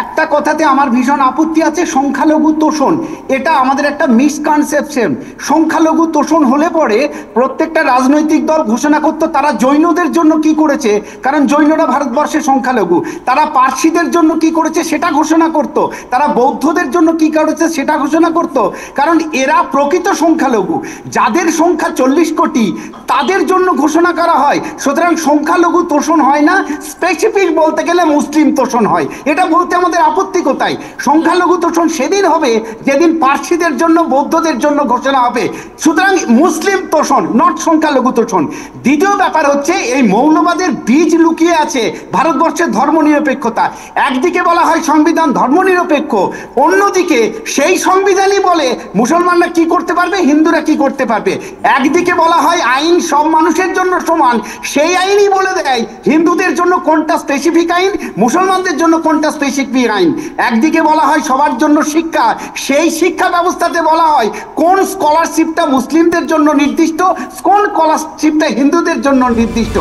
একটা কথাতে আমার ভীষণ আপত্তি আছে, সংখ্যালঘু তোষণ। এটা আমাদের একটা মিসকনসেপশন। সংখ্যালঘু তোষণ হলে পরে প্রত্যেকটা রাজনৈতিক দল ঘোষণা করতো তারা জৈনদের জন্য কি করেছে, কারণ জৈনরা ভারতবর্ষে সংখ্যালঘু। তারা পার্সিদের জন্য কি করেছে সেটা ঘোষণা করত, তারা বৌদ্ধদের জন্য কি করেছে সেটা ঘোষণা করত, কারণ এরা প্রকৃত সংখ্যালঘু। যাদের সংখ্যা 40 কোটি তাদের জন্য ঘোষণা করা হয়। সুতরাং সংখ্যালঘু তোষণ হয় না, স্পেসিফিক বলতে গেলে মুসলিম তোষণ হয়। এটা বলতে আমাদের আপত্তি কোথায়? সংখ্যালঘু তোষণ সেদিন হবে যেদিন পার্সিদের জন্য বৌদ্ধদের জন্য ঘোষণা হবে। সুতরাং মুসলিম তোষণ, নট সংখ্যালঘু তোষণ। দ্বিতীয় ব্যাপার হচ্ছে এই মৌলবাদের বীজ লুকিয়ে আছে ভারতবর্ষের ধর্মনিরপেক্ষতা। একদিকে বলা হয় সংবিধান ধর্মনিরপেক্ষ, অন্যদিকে সেই সংবিধানই বলে মুসলমানরা কি করতে পারবে, হিন্দুরা কি করতে পারবে। একদিকে বলা হয় আইন সব মানুষের জন্য সমান, সেই আইনই বলে দেয় হিন্দুদের জন্য কোনটা স্পেসিফিক আইন, মুসলমানদের জন্য কোনটা স্পেসিফিক আইন। একদিকে বলা হয় সবার জন্য শিক্ষা, সেই শিক্ষা ব্যবস্থাতে বলা হয় কোন স্কলারশিপটা মুসলিমদের জন্য নির্দিষ্ট, কোন স্কলারশিপটা হিন্দুদের জন্য নির্দিষ্ট।